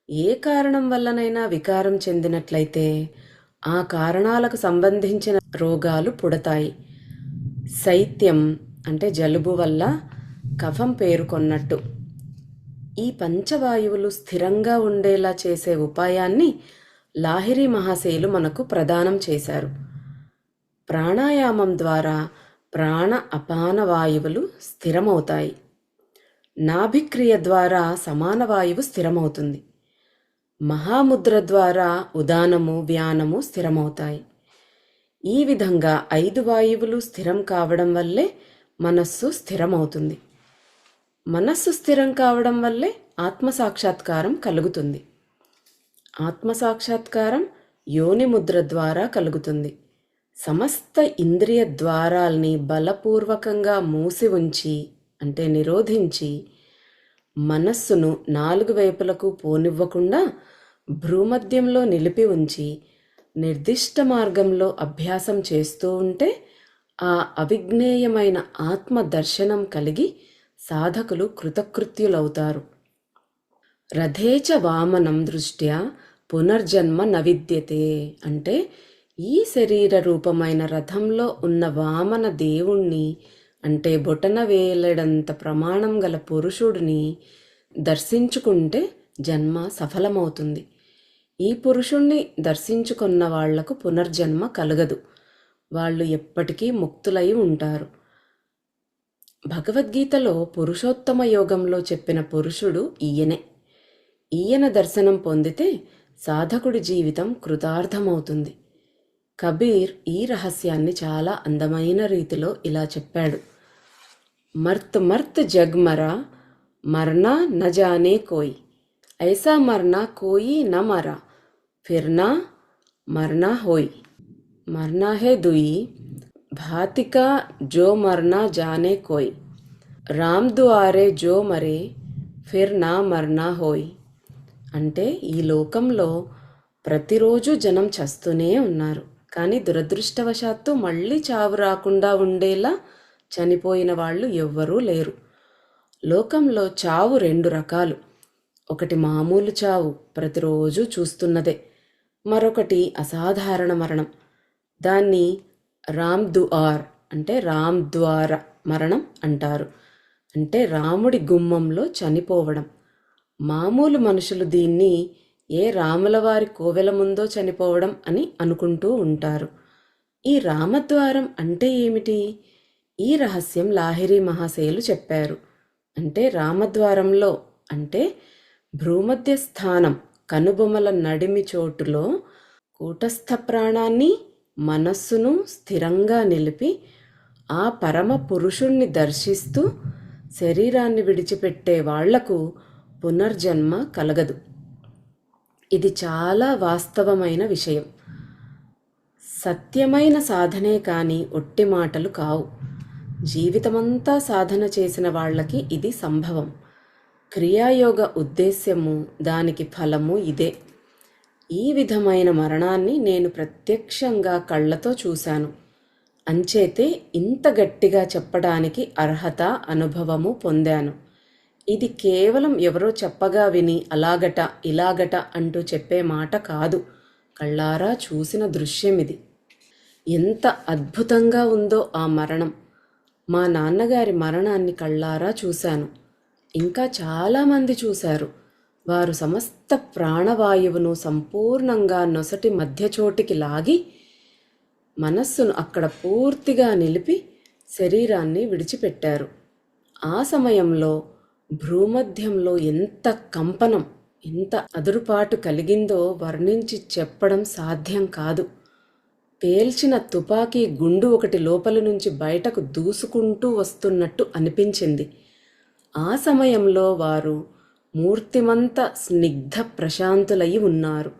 S1: ఏ కారణం వల్లనైనా వికారం చెందినట్లయితే ఆ కారణాలకు సంబంధించిన రోగాలు పుడతాయి. శైత్యం అంటే జలుబు వల్ల కఫం పేరుకొన్నట్టు. ఈ పంచవాయువులు స్థిరంగా ఉండేలా చేసే ఉపాయాన్ని లాహిరి మహాశయులు మనకు ప్రదానం చేశారు. ప్రాణాయామం ద్వారా ప్రాణ, అపాన వాయువులు స్థిరమవుతాయి. నాభిక్రియ ద్వారా సమాన వాయువు స్థిరమవుతుంది. మహాముద్ర ద్వారా ఉదానము, వ్యానము స్థిరమవుతాయి. ఈ విధంగా 5 వాయువులు స్థిరం కావడం వల్లే మనస్సు స్థిరమవుతుంది. మనస్సు స్థిరం కావడం వల్లే ఆత్మసాక్షాత్కారం కలుగుతుంది. ఆత్మసాక్షాత్కారం యోని ముద్ర ద్వారా కలుగుతుంది. సమస్త ఇంద్రియ ద్వారాల్ని బలపూర్వకంగా మూసి ఉంచి అంటే నిరోధించి మనస్సును 4 వైపులకు పోనివ్వకుండా భ్రూమధ్యంలో నిలిపి ఉంచి నిర్దిష్ట మార్గంలో అభ్యాసం చేస్తూ ఉంటే ఆ అవిజ్ఞేయమైన ఆత్మ దర్శనం కలిగి సాధకులు కృతకృత్యులవుతారు. రథేచ వామనం దృష్ట్యా పునర్జన్మ నవిద్యతే అంటే ఈ శరీర రూపమైన రథంలో ఉన్న వామన దేవుణ్ణి అంటే బొటన వేలడంత ప్రమాణం గల పురుషుడిని దర్శించుకుంటే జన్మ సఫలమవుతుంది. ఈ పురుషుణ్ణి దర్శించుకున్న వాళ్లకు పునర్జన్మ కలగదు. వాళ్ళు ఎప్పటికీ ముక్తులై ఉంటారు. భగవద్గీతలో పురుషోత్తమ యోగంలో చెప్పిన పురుషుడు ఈయనే. ఈయన దర్శనం పొందితే సాధకుడి జీవితం కృతార్థమవుతుంది. కబీర్ ఈ రహస్యాన్ని చాలా అందమైన రీతిలో ఇలా చెప్పాడు: మర్త్ మర్త్ జగ్మరా మర్నా న జానే కోయి, ఐసా మర్నా కోయి న మరా, ఫిర్నా మర్నా హోయి. మర్నా హే దుయి భాతికా జో మర్నా జానే కోయి, రామ్ దుఆరే జో మరే ఫిర్ నా మర్నా హోయి. అంటే ఈ లోకంలో ప్రతిరోజు జనం చస్తూనే ఉన్నారు, కానీ దురదృష్టవశాత్తు మళ్ళీ చావు రాకుండా ఉండేలా చనిపోయిన వాళ్ళు ఎవ్వరూ లేరు. లోకంలో చావు రెండు రకాలు. ఒకటి మామూలు చావు, ప్రతిరోజు చూస్తున్నదే. మరొకటి అసాధారణ మరణం. దాన్ని రామ్దుఆర్ అంటే రామ్ ద్వార మరణం అంటారు. అంటే రాముడి గుమ్మంలో చనిపోవడం. మామూలు మనుషులు దీన్ని ఏ రాములవారి కోవెల ముందో చనిపోవడం అని అనుకుంటూ ఉంటారు. ఈ రామద్వారం అంటే ఏమిటి? ఈ రహస్యం లాహిరి మహాశయులు చెప్పారు. అంటే రామద్వారంలో అంటే భ్రూమధ్య స్థానం కనుబొమల నడిమి చోటులో కూటస్థ ప్రాణాన్ని మనస్సును స్థిరంగా నిలిపి ఆ పరమ పురుషుణ్ణి దర్శిస్తూ శరీరాన్ని విడిచిపెట్టే వాళ్లకు పునర్జన్మ కలగదు. ఇది చాలా వాస్తవమైన విషయం. సత్యమైన సాధనే కానీ ఒట్టి మాటలు కావు. జీవితమంతా సాధన చేసిన వాళ్ళకి ఇది సంభవం. క్రియాయోగ ఉద్దేశ్యము, దానికి ఫలము ఇదే. ఈ విధమైన మరణాన్ని నేను ప్రత్యక్షంగా కళ్ళతో చూశాను. అంచేతే ఇంత గట్టిగా చెప్పడానికి అర్హత, అనుభవము పొందాను. ఇది కేవలం ఎవరో చెప్పగా విని అలాగట ఇలాగట అంటూ చెప్పే మాట కాదు. కళ్ళారా చూసిన దృశ్యమిది. ఎంత అద్భుతంగా ఉందో ఆ మరణం. మా నాన్నగారి మరణాన్ని కళ్ళారా చూశాను. ఇంకా చాలామంది చూశారు. వారు సమస్త ప్రాణవాయువును సంపూర్ణంగా నొసటి మధ్యచోటికి లాగి మనస్సును అక్కడ పూర్తిగా నిలిపి శరీరాన్ని విడిచిపెట్టారు. ఆ సమయంలో భ్రూమధ్యంలో ఎంత కంపనం, ఎంత అదురుపాటు కలిగిందో వర్ణించి చెప్పడం సాధ్యం కాదు. పేల్చిన తుపాకీ గుండు ఒకటి లోపలి నుంచి బయటకు దూసుకుంటూ వస్తున్నట్టు అనిపించింది. ఆ సమయంలో వారు మూర్తిమంత స్నిగ్ధ ప్రశాంతులై ఉన్నారు.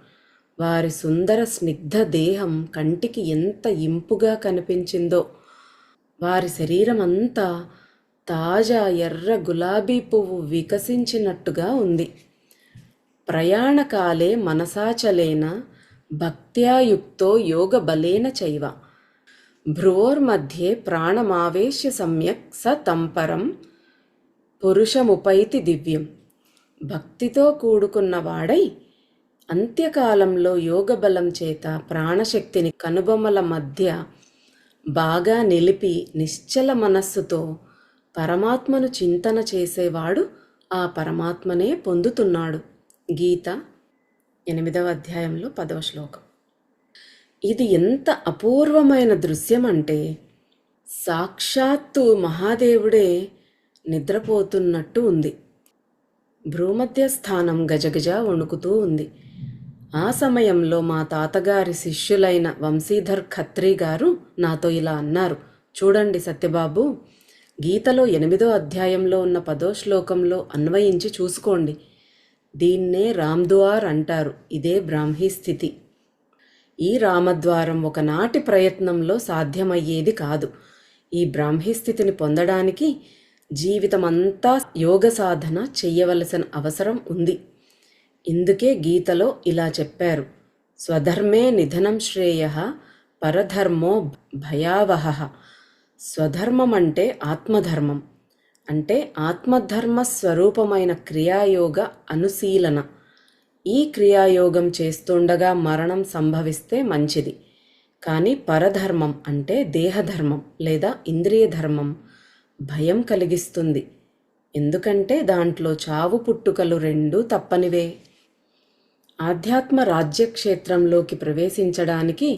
S1: వారి సుందర స్నిగ్ధ దేహం కంటికి ఎంత ఇంపుగా కనిపించిందో. వారి శరీరం అంతా తాజా ఎర్ర గులాబీ పువ్వు వికసించినట్టుగా ఉంది. ప్రయాణకాలే మనసాచలేన భక్త్యాయుక్తో యోగబలేన చైవ భ్రువోర్మధ్యే ప్రాణమావేశ్య సమ్యక్ స తంపరం పురుషముపైతి దివ్యం. భక్తితో కూడుకున్నవాడై అంత్యకాలంలో యోగబలం చేత ప్రాణశక్తిని కనుబొమ్మల మధ్య బాగా నిలిపి నిశ్చల మనస్సుతో పరమాత్మను చింతన చేసేవాడు ఆ పరమాత్మనే పొందుతున్నాడు. గీత 8వ అధ్యాయంలో 10వ శ్లోకం. ఇది ఎంత అపూర్వమైన దృశ్యం అంటే సాక్షాత్తు మహాదేవుడే నిద్రపోతున్నట్టు ఉంది. భ్రూమధ్య స్థానం గజగజ వణుకుతూ ఉంది. ఆ సమయంలో మా తాతగారి శిష్యులైన వంశీధర్ ఖత్రీ గారు నాతో ఇలా అన్నారు, చూడండి సత్యబాబు, గీతలో 8వ అధ్యాయంలో ఉన్న 10వ శ్లోకంలో అన్వయించి చూసుకోండి. దీన్నే రామ్ద్వార్ అంటారు. ఇదే బ్రాహ్మీ స్థితి. ఈ రామద్వారం ఒకనాటి ప్రయత్నంలో సాధ్యమయ్యేది కాదు. ఈ బ్రాహ్మీ స్థితిని పొందడానికి జీవితమంతా యోగ సాధన చెయ్యవలసిన అవసరం ఉంది. ఇందుకే గీతలో ఇలా చెప్పారు, స్వధర్మే నిధనం శ్రేయః పరధర్మో భయావహః. స్వధర్మం అంటే ఆత్మధర్మం, అంటే ఆత్మధర్మ స్వరూపమైన క్రియాయోగ అనుశీలన. ఈ క్రియాయోగం చేస్తుండగా మరణం సంభవిస్తే మంచిది. కానీ పరధర్మం అంటే దేహధర్మం లేదా ఇంద్రియ ధర్మం భయం కలిగిస్తుంది. ఎందుకంటే దాంట్లో చావు పుట్టుకలు రెండూ తప్పనివే. ఆధ్యాత్మ రాజ్యక్షేత్రంలోకి ప్రవేశించడానికి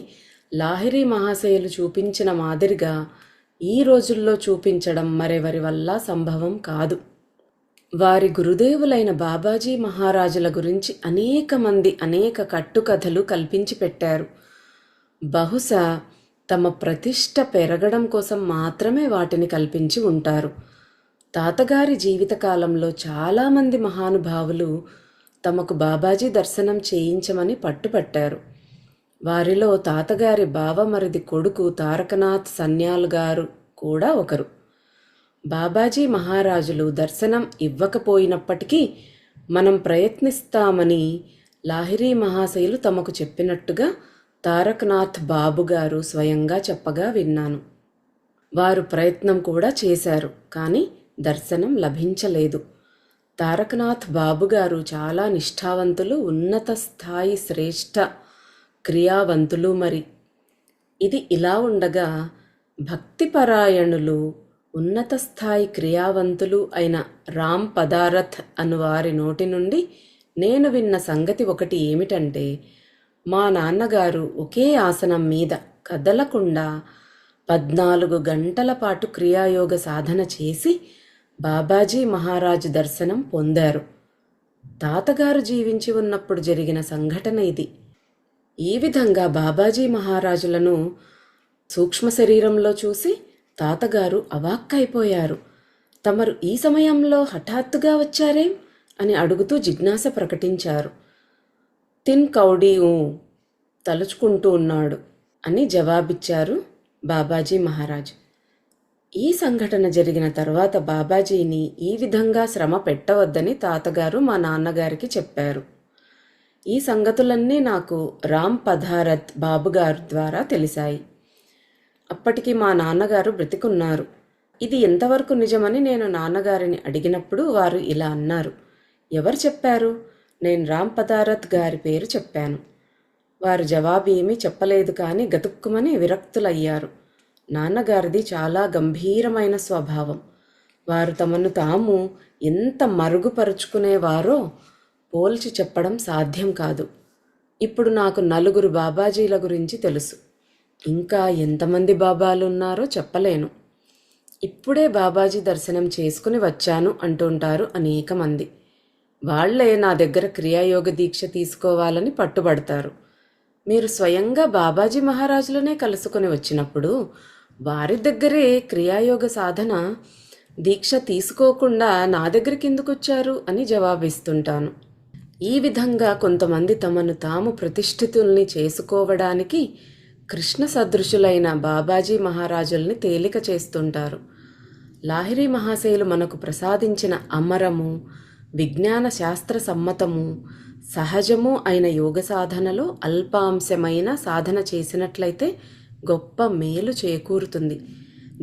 S1: లాహిరి మహాశయులు చూపించిన మాదిరిగా ఈ రోజుల్లో చూపించడం మరెవరి వల్ల సంభవం కాదు. వారి గురుదేవులైన బాబాజీ మహారాజుల గురించి అనేక మంది అనేక కట్టుకథలు కల్పించి పెట్టారు. బహుశా తమ ప్రతిష్ట పెరగడం కోసం మాత్రమే వాటిని కల్పించి ఉంటారు. తాతగారి జీవితకాలంలో చాలామంది మహానుభావులు తమకు బాబాజీ దర్శనం చేయించమని పట్టుపట్టారు. వారిలో తాతగారి బావమరిది కొడుకు తారకనాథ్ సన్యాల్ గారు కూడా ఒకరు. బాబాజీ మహారాజులు దర్శనం ఇవ్వకపోయినప్పటికీ మనం ప్రయత్నిస్తామని లాహిరి మహాశయులు తమకు చెప్పినట్టుగా తారకనాథ్ బాబు గారు స్వయంగా చెప్పగా విన్నాను. వారు ప్రయత్నం కూడా చేశారు, కానీ దర్శనం లభించలేదు. తారకనాథ్ బాబుగారు చాలా నిష్ఠావంతులు, ఉన్నత స్థాయి శ్రేష్ఠ క్రియావంతులు. మరి ఇది ఇలా ఉండగా భక్తిపరాయణులు, ఉన్నత స్థాయి క్రియావంతులు అయిన రామ్ పదారథ్ అను వారి నోటి నుండి నేను విన్న సంగతి ఒకటి ఏమిటంటే, మా నాన్నగారు ఒకే ఆసనం మీద కదలకుండా 14 గంటల పాటు క్రియాయోగ సాధన చేసి బాబాజీ మహారాజు దర్శనం పొందారు. తాతగారు జీవించి ఉన్నప్పుడు జరిగిన సంఘటన ఇది. ఈ విధంగా బాబాజీ మహారాజులను సూక్ష్మ శరీరంలో చూసి తాతగారు అవాక్కైపోయారు. తమరు ఈ సమయంలో హఠాత్తుగా వచ్చారేం అని అడుగుతూ జిజ్ఞాస ప్రకటించారు. తిన్ కౌడీ తలుచుకుంటూ ఉన్నాడు అని జవాబిచ్చారు బాబాజీ మహారాజ్. ఈ సంఘటన జరిగిన తర్వాత బాబాజీని ఈ విధంగా శ్రమ పెట్టవద్దని తాతగారు మా నాన్నగారికి చెప్పారు. ఈ సంగతులన్నీ నాకు రామ్ పధారత్ బాబుగారు ద్వారా తెలిసాయి. అప్పటికి మా నాన్నగారు బ్రతికున్నారు. ఇది ఎంతవరకు నిజమని నేను నాన్నగారిని అడిగినప్పుడు వారు ఇలా అన్నారు. ఎవరు చెప్పారు? నేను రామ్ పధారత్ గారి పేరు చెప్పాను. వారు జవాబు ఏమీ చెప్పలేదు, కానీ గతుక్కుమని విరక్తులయ్యారు. నాన్నగారిది చాలా గంభీరమైన స్వభావం. వారు తమను తాము ఎంత మరుగుపరుచుకునేవారో పోల్చి చెప్పడం సాధ్యం కాదు. ఇప్పుడు నాకు 4 బాబాజీల గురించి తెలుసు. ఇంకా ఎంతమంది బాబాలు ఉన్నారో చెప్పలేను. ఇప్పుడే బాబాజీ దర్శనం చేసుకుని వచ్చాను అంటుంటారు అనేక మంది. వాళ్లే నా దగ్గర క్రియాయోగ దీక్ష తీసుకోవాలని పట్టుబడతారు. మీరు స్వయంగా బాబాజీ మహారాజులనే కలుసుకొని వచ్చినప్పుడు వారి దగ్గరే క్రియాయోగ సాధన దీక్ష తీసుకోకుండా నా దగ్గరికి ఎందుకు వచ్చారు అని జవాబిస్తుంటాను. ఈ విధంగా కొంతమంది తమను తాము ప్రతిష్ఠితుల్ని చేసుకోవడానికి కృష్ణ సదృశులైన బాబాజీ మహారాజుల్ని తేలిక చేస్తుంటారు. లాహిరి మహాశయులు మనకు ప్రసాదించిన అమరము, విజ్ఞాన శాస్త్ర సమ్మతము, సహజము అయిన యోగ సాధనలో అల్పాంశమైన సాధన చేసినట్లయితే గొప్ప మేలు చేకూరుతుంది.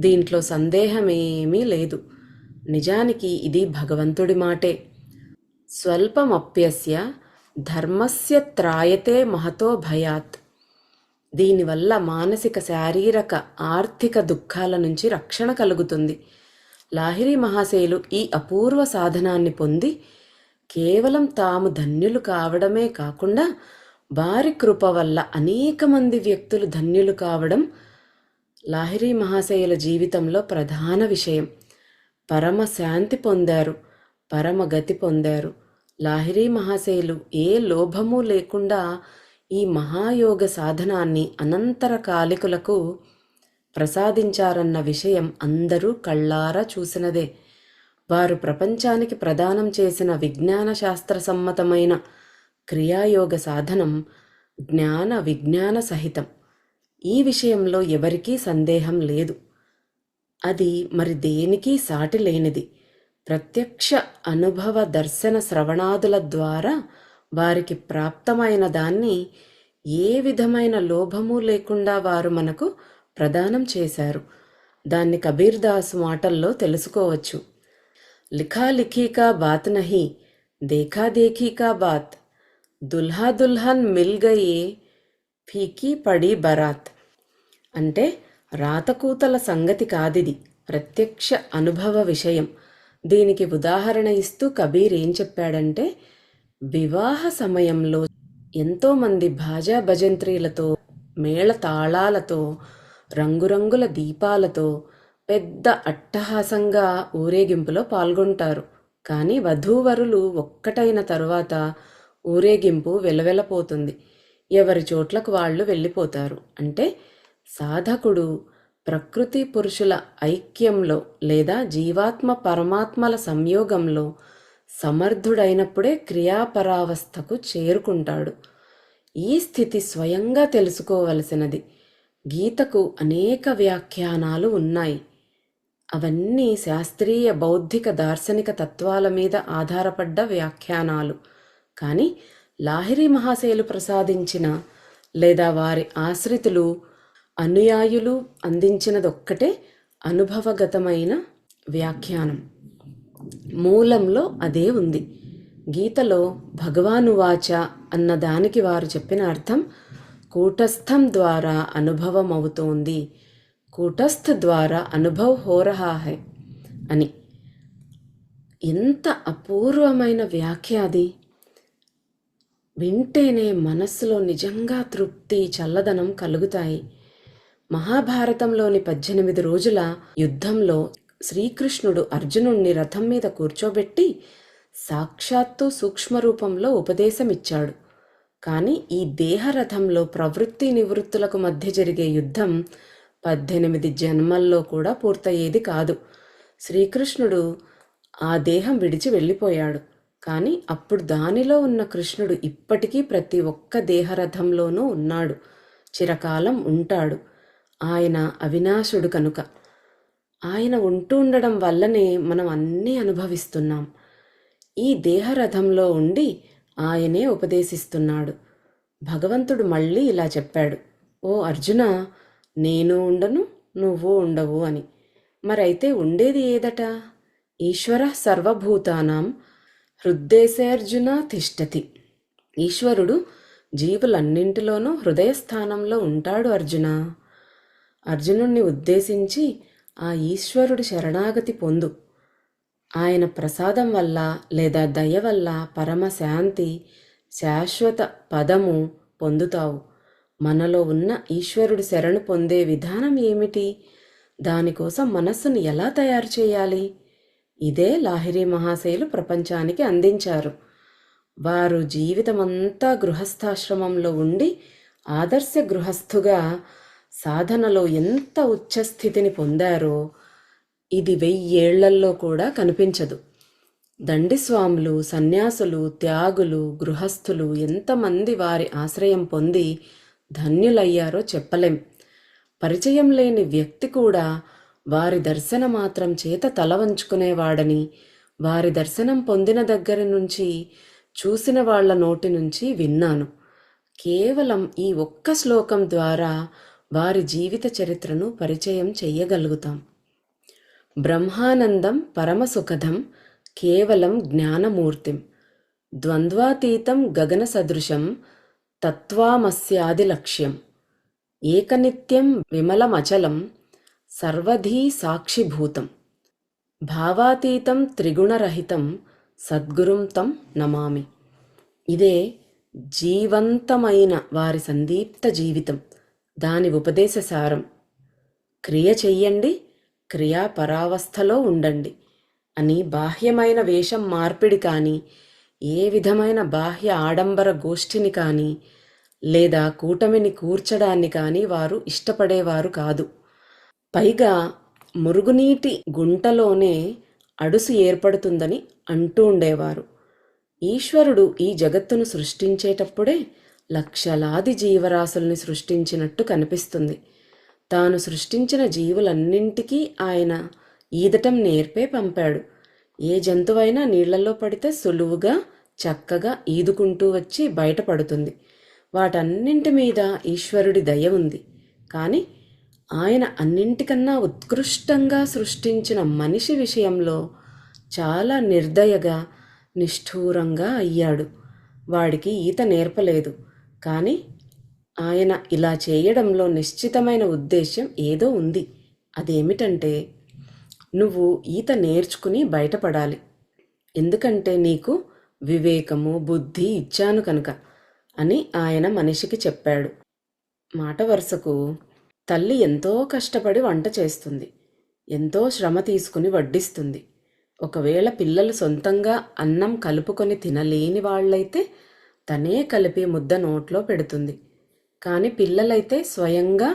S1: దీంట్లో సందేహమేమీ లేదు. నిజానికి ఇది భగవంతుడి మాటే. స్వల్పమప్యస్య ధర్మస్య త్రాయతే మహతో భయాత్. దీనివల్ల మానసిక, శారీరక, ఆర్థిక దుఃఖాల నుంచి రక్షణ కలుగుతుంది. లాహిరి మహాశయులు ఈ అపూర్వ సాధనాన్ని పొంది కేవలం తాము ధన్యులు కావడమే కాకుండా వారి కృప వల్ల అనేక మంది వ్యక్తులు ధన్యులు కావడం లాహిరి మహాశయుల జీవితంలో ప్రధాన విషయం. పరమ శాంతి పొందారు, పరమగతి పొందారు. లాహిరి మహాశయులు ఏ లోభము లేకుండా ఈ మహాయోగ సాధనాన్ని అనంతర కాలికులకు ప్రసాదించారన్న విషయం అందరూ కళ్ళారా చూసినదే. వారు ప్రపంచానికి ప్రదానం చేసిన విజ్ఞాన శాస్త్ర సమ్మతమైన క్రియాయోగ సాధనం జ్ఞాన విజ్ఞాన సహితం. ఈ విషయంలో ఎవరికీ సందేహం లేదు. అది మరి దేనికి సాటి లేనిది. ప్రత్యక్ష అనుభవ దర్శన శ్రవణాదుల ద్వారా వారికి ప్రాప్తమైన దాన్ని ఏ విధమైన లోభము లేకుండా వారు మనకు ప్రదానం చేశారు. దాన్ని కబీర్ దాస్ మాటల్లో తెలుసుకోవచ్చు. లిఖా లిఖీ కా బాత్ నహీ, దేఖా దేఖీ కా బాత్, దుల్హా దుల్హన్ మిల్ గయే, ఫీకీ పడి బరాత్. అంటే రాతకూతల సంగతి కాదిది, ప్రత్యక్ష అనుభవ విషయం. దీనికి ఉదాహరణ ఇస్తూ కబీర్ ఏం చెప్పాడంటే, వివాహ సమయంలో ఎంతోమంది భాజా భజంత్రీలతో, మేళ తాళాలతో, రంగురంగుల దీపాలతో పెద్ద అట్టహాసంగా ఊరేగింపులో పాల్గొంటారు. కానీ వధూవరులు ఒక్కటైన తరువాత ఊరేగింపు వెలవెలపోతుంది. ఎవరి చోట్లకు వాళ్ళు వెళ్ళిపోతారు. అంటే సాధకుడు ప్రకృతి పురుషుల ఐక్యంలో లేదా జీవాత్మ పరమాత్మల సంయోగంలో సమర్థుడైనప్పుడే క్రియాపరావస్థకు చేరుకుంటాడు. ఈ స్థితి స్వయంగా తెలుసుకోవలసినది. గీతకు అనేక వ్యాఖ్యానాలు ఉన్నాయి. అవన్నీ శాస్త్రీయ, బౌద్ధిక, దార్శనిక తత్వాల మీద ఆధారపడ్డ వ్యాఖ్యానాలు. కానీ లాహిరి మహాశయులు ప్రసాదించిన లేదా వారి ఆశ్రితులు, అనుయాయులు అందించినదొక్కటే అనుభవగతమైన వ్యాఖ్యానం. మూలంలో అదే ఉంది. గీతలో భగవానువాచ అన్న దానికి వారు చెప్పిన అర్థం కూటస్థం ద్వారా అనుభవం అవుతోంది, కూటస్థ ద్వారా అనుభవ్ హో రహా హై అని. ఎంత అపూర్వమైన వ్యాఖ్య అది! వింటేనే మనస్సులో నిజంగా తృప్తి, చల్లదనం కలుగుతాయి. మహాభారతంలోని 18 రోజుల యుద్ధంలో శ్రీకృష్ణుడు అర్జునుణ్ణి రథం మీద కూర్చోబెట్టి సాక్షాత్తు సూక్ష్మరూపంలో ఉపదేశమిచ్చాడు. కానీ ఈ దేహరథంలో ప్రవృత్తి నివృత్తులకు మధ్య జరిగే యుద్ధం 18 జన్మల్లో కూడా పూర్తయ్యేది కాదు. శ్రీకృష్ణుడు ఆ దేహం విడిచి వెళ్ళిపోయాడు. కానీ అప్పుడు దానిలో ఉన్న కృష్ణుడు ఇప్పటికీ ప్రతి ఒక్క దేహరథంలోనూ ఉన్నాడు, చిరకాలం ఉంటాడు. ఆయన అవినాశుడు కనుక. ఆయన ఉంటూ ఉండడం వల్లనే మనం అన్నీ అనుభవిస్తున్నాం. ఈ దేహరథంలో ఉండి ఆయనే ఉపదేశిస్తున్నాడు. భగవంతుడు మళ్ళీ ఇలా చెప్పాడు, ఓ అర్జున, నేను ఉండను, నువ్వు ఉండవు అని. మరైతే ఉండేది ఏదట? ఈశ్వర సర్వభూతానాం హృద్దేశేర్జున తిష్టతి. ఈశ్వరుడు జీవులన్నింటిలోనూ హృదయస్థానంలో ఉంటాడు అర్జున. అర్జునుణ్ణి ఉద్దేశించి ఆ ఈశ్వరుడు శరణాగతి పొందు. ఆయన ప్రసాదం వల్ల లేదా దయ వల్ల పరమశాంతి, శాశ్వత పదము పొందుతావు. మనలో ఉన్న ఈశ్వరుడు శరణు పొందే విధానం ఏమిటి? దానికోసం మనస్సును ఎలా తయారు చేయాలి? ఇదే లాహిరి మహాశయులు ప్రపంచానికి అందించారు. వారు జీవితమంతా గృహస్థాశ్రమంలో ఉండి ఆదర్శ గృహస్థుగా సాధనలో ఎంత ఉచ్చస్థితిని పొందారో ఇది 1000 ఏళ్లల్లో కూడా కనిపించదు. దండిస్వాములు, సన్యాసులు, త్యాగులు, గృహస్థులు ఎంతమంది వారి ఆశ్రయం పొంది ధన్యులయ్యారో చెప్పలేం. పరిచయం లేని వ్యక్తి కూడా వారి దర్శన మాత్రం చేత తల వంచుకునేవాడని, వారి దర్శనం పొందిన దగ్గర నుంచి, చూసిన వాళ్ల నోటి నుంచి విన్నాను. కేవలం ఈ ఒక్క శ్లోకం ద్వారా వారి జీవిత చరిత్రను పరిచయం చెయ్యగలుగుతాం. బ్రహ్మానందం పరమసుఖదం కేవలం జ్ఞానమూర్తిం ద్వంద్వాతీతం గగన సదృశం తత్వామస్యాది లక్ష్యం ఏకనిత్యం విమలమచలం సర్వధీ సాక్షిభూతం భావాతీతం త్రిగుణరహితం సద్గురుం తం నమామి. ఇదే జీవంతమైన వారి సందీప్త జీవితం, దాని ఉపదేశసారం. క్రియ చెయ్యండి, క్రియాపరావస్థలో ఉండండి అని బాహ్యమైన వేషం మార్పిడి కానీ, ఏ విధమైన బాహ్య ఆడంబర గోష్ఠిని కానీ లేదా కూటమిని కూర్చడాన్ని కానీ వారు ఇష్టపడేవారు కాదు. పైగా మురుగునీటి గుంటలోనే అడుసు ఏర్పడుతుందని అంటూ ఉండేవారు. ఈశ్వరుడు ఈ జగత్తును సృష్టించేటప్పుడే లక్షలాది జీవరాశుల్ని సృష్టించినట్టు కనిపిస్తుంది. తాను సృష్టించిన జీవులన్నింటికీ ఆయన ఈదటం నేర్పే పంపాడు. ఏ జంతువైనా నీళ్లలో పడితే సులువుగా చక్కగా ఈదుకుంటూ వచ్చి బయటపడుతుంది. వాటన్నింటి మీద ఈశ్వరుడి దయ ఉంది. కానీ ఆయన అన్నింటికన్నా ఉత్కృష్టంగా సృష్టించిన మనిషి విషయంలో చాలా నిర్దయగా, నిష్ఠూరంగా అయ్యాడు. వాడికి ఈత నేర్పలేదు. కానీ ఆయన ఇలా చేయడంలో నిశ్చితమైన ఉద్దేశ్యం ఏదో ఉంది. అదేమిటంటే, నువ్వు ఈత నేర్చుకుని బయటపడాలి. ఎందుకంటే నీకు వివేకము, బుద్ధి ఇచ్చాను కనుక అని ఆయన మనిషికి చెప్పాడు. మాట వరుసకు తల్లి ఎంతో కష్టపడి వంట చేస్తుంది, ఎంతో శ్రమ తీసుకుని వడ్డిస్తుంది. ఒకవేళ పిల్లలు సొంతంగా అన్నం కలుపుకొని తినలేని వాళ్ళైతే తనే కలిపి ముద్ద నోట్లో పెడుతుంది. కానీ పిల్లలైతే స్వయంగా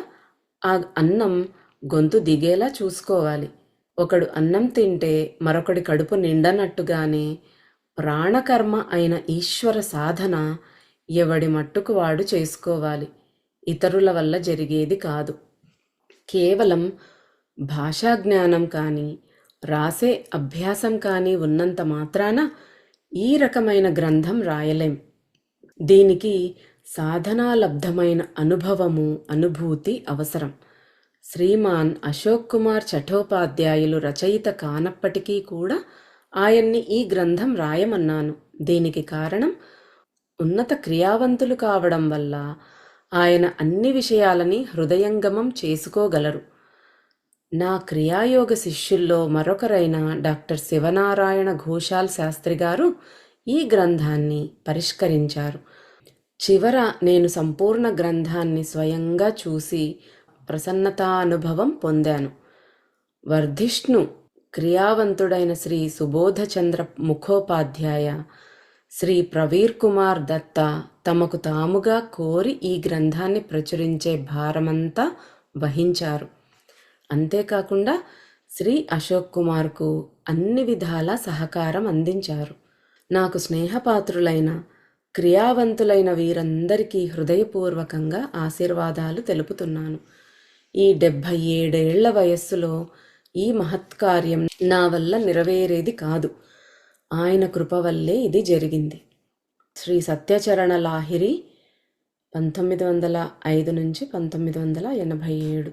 S1: ఆ అన్నం గొంతు దిగేలా చూసుకోవాలి. ఒకడు అన్నం తింటే మరొకడి కడుపు నిండనట్టుగానే ప్రాణకర్మ అయిన ఈశ్వర సాధన ఎవడి మట్టుకు వాడు చేసుకోవాలి. ఇతరుల వల్ల జరిగేది కాదు. కేవలం భాషా జ్ఞానం కానీ, రాసే అభ్యాసం కానీ ఉన్నంత మాత్రాన ఈ రకమైన గ్రంథం రాయలేం. దీనికి సాధనాలబ్ధమైన అనుభవము, అనుభూతి అవసరం. శ్రీమాన్ అశోక్ కుమార్ చటోపాధ్యాయులు రచయిత కానప్పటికీ కూడా ఆయన్ని ఈ గ్రంథం రాయమన్నాను. దీనికి కారణం ఉన్నత క్రియావంతులు కావడం వల్ల ఆయన అన్ని విషయాలని హృదయంగమం చేసుకోగలరు. నా క్రియాయోగ శిష్యుల్లో మరొకరైన డాక్టర్ శివనారాయణ ఘోషాల్ శాస్త్రి గారు ఈ గ్రంథాన్ని పరిష్కరించారు. చివర నేను సంపూర్ణ గ్రంథాన్ని స్వయంగా చూసి ప్రసన్నతానుభవం పొందాను. వర్ధిష్ణు క్రియావంతుడైన శ్రీ సుబోధచంద్ర ముఖోపాధ్యాయ, శ్రీ ప్రవీర్ కుమార్ దత్తా తమకు తాముగా కోరి ఈ గ్రంథాన్ని ప్రచురించే భారమంతా వహించారు. అంతేకాకుండా శ్రీ అశోక్ కుమార్కు అన్ని విధాల సహకారం అందించారు. నాకు స్నేహపాత్రులైన క్రియావంతులైన వీరందరికీ హృదయపూర్వకంగా ఆశీర్వాదాలు తెలుపుతున్నాను. ఈ 77 ఏళ్ల వయస్సులో ఈ మహత్కార్యం నా వల్ల నెరవేరేది కాదు. ఆయన కృప వల్లే ఇది జరిగింది. శ్రీ సత్యచరణ లాహిరి 1905 నుంచి 1987.